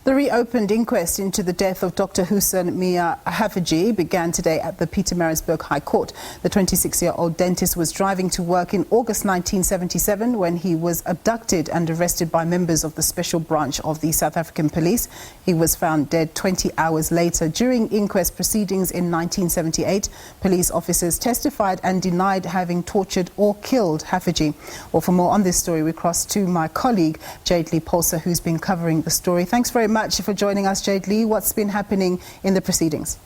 The reopened inquest into the death of Dr Hoosen Mia Haffejee began today at the Pietermaritzburg High Court. The 26-year-old dentist was driving to work in August 1977 when he was abducted and arrested by members of the special branch of the South African police. He was found dead 20 hours later. During inquest proceedings in 1978, police officers testified and denied having tortured or killed Haffejee. Well, for more on this story, we cross to my colleague Jayed-Leigh Paulse, who's been covering the story. Thanks very much for joining us, Jayed-Leigh. What's been happening in the proceedings?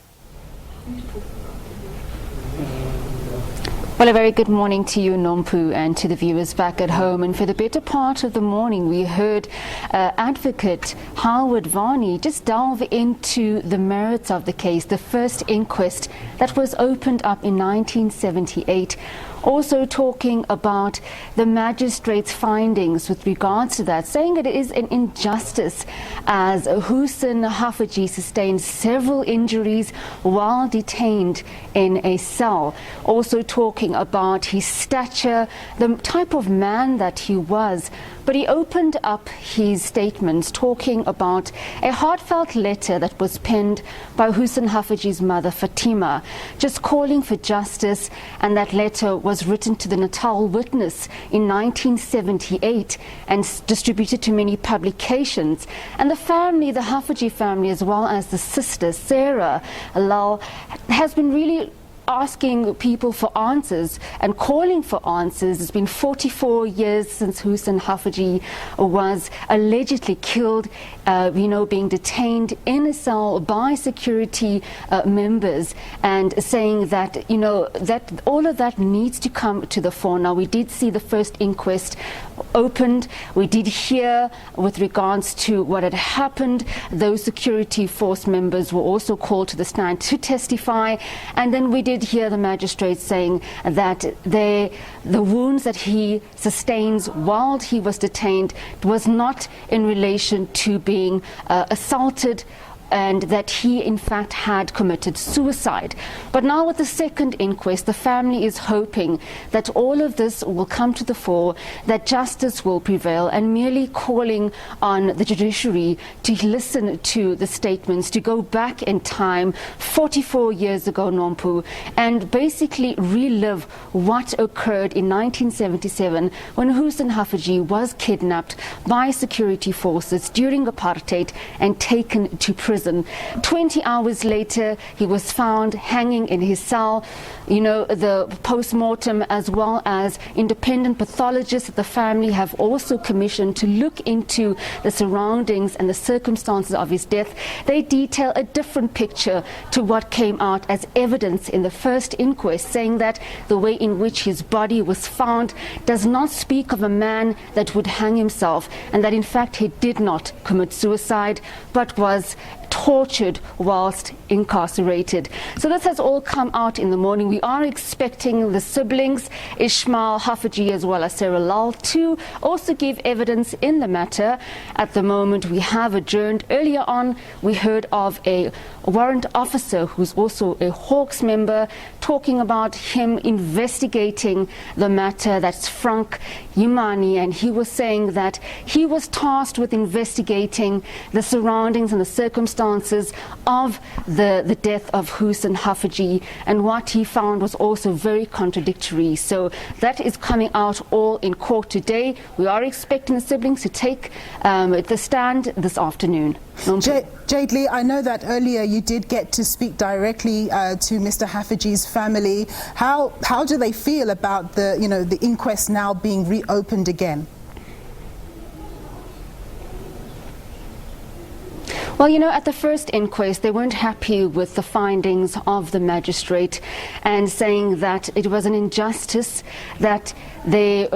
Well, a very good morning to you, Nompu, and to the viewers back at home. And for the better part of the morning, we heard Advocate Howard Varney just delve into the merits of the case, the first inquest that was opened up in 1978. Also talking about the magistrate's findings with regards to that, saying that it is an injustice as Hoosen Haffejee sustained several injuries while detained in a cell. Also talking about his stature, the type of man that he was. But he opened up his statements talking about a heartfelt letter that was penned by Hoosen Haffejee's mother, Fatima, just calling for justice, and that letter was written to the Natal Witness in 1978 and distributed to many publications. And the family, the Haffejee family, as well as the sister, Sarah Lal, has been really asking people for answers and calling for answers. It's been 44 years since Hoosen Haffejee was allegedly killed, being detained in a cell by security members, and saying that, that all of that needs to come to the fore. Now, we did see the first inquest opened. We did hear with regards to what had happened. Those security force members were also called to the stand to testify, and then we did hear the magistrate saying that the wounds that he sustains while he was detained was not in relation to being assaulted, and that he in fact had committed suicide. But now with the second inquest, the family is hoping that all of this will come to the fore, that justice will prevail, and merely calling on the judiciary to listen to the statements, to go back in time 44 years ago, Nompu, and basically relive what occurred in 1977 when Hoosen Haffejee was kidnapped by security forces during apartheid and taken to prison. 20 hours later, he was found hanging in his cell. The post-mortem as well as independent pathologists that the family have also commissioned to look into the surroundings and the circumstances of his death. They detail a different picture to what came out as evidence in the first inquest, saying that the way in which his body was found does not speak of a man that would hang himself, and that in fact he did not commit suicide but was tortured whilst incarcerated. So this has all come out in the morning. We are expecting the siblings, Ishmael Haffejee as well as Sarah Lal, to also give evidence in the matter. At the moment, we have adjourned. Earlier on, we heard of a warrant officer who's also a Hawks member talking about him investigating the matter. That's Frank Yimani, and he was saying that he was tasked with investigating the surroundings and the circumstances of the death of Hoosen Haffejee, and what he found was also very contradictory. So that is coming out all in court today. We are expecting the siblings to take the stand this afternoon. Jayed-Leigh, I know that earlier you did get to speak directly to Mr. Haffejee's family. How do they feel about the inquest now being reopened again? Well, at the first inquest, they weren't happy with the findings of the magistrate, and saying that it was an injustice that their,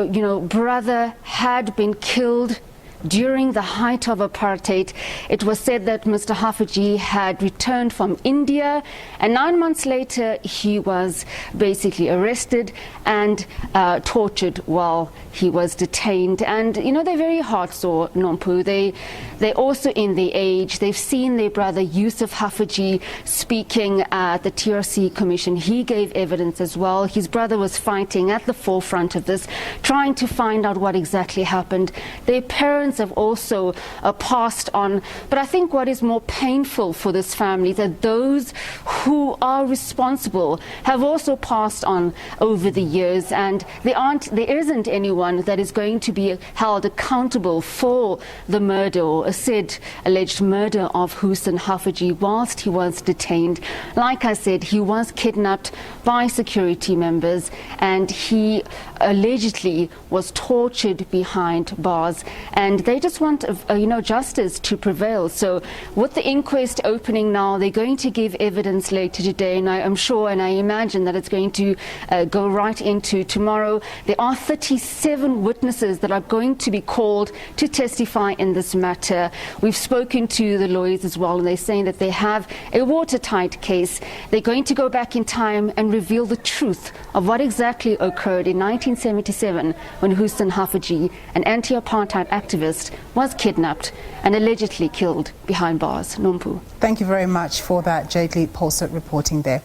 brother had been killed during the height of apartheid. It was said that Mr. Haffejee had returned from India, and 9 months later he was basically arrested and tortured while he was detained. And they're very heartsore, Nompu. They're also in the age. They've seen their brother Yusuf Haffejee speaking at the TRC Commission. He gave evidence as well. His brother was fighting at the forefront of this, trying to find out what exactly happened. Their parents parents have also passed on. But I think what is more painful for this family is that those who are responsible have also passed on over the years, and there isn't anyone that is going to be held accountable for the murder or said alleged murder of Hoosen Haffejee whilst he was detained. Like I said, he was kidnapped by security members and he allegedly was tortured behind bars, and they just want justice to prevail. So with the inquest opening now, they're going to give evidence later today, and I am sure and I imagine that it's going to go right into tomorrow. There are 37 witnesses that are going to be called to testify in this matter. We've spoken to the lawyers as well, and they're saying that they have a watertight case. They're going to go back in time and reveal the truth of what exactly occurred in 1977 when Hoosen Haffejee, an anti-apartheid activist, was kidnapped and allegedly killed behind bars. Nompu. Thank you very much for that, Jayed-Leigh Paulse reporting there.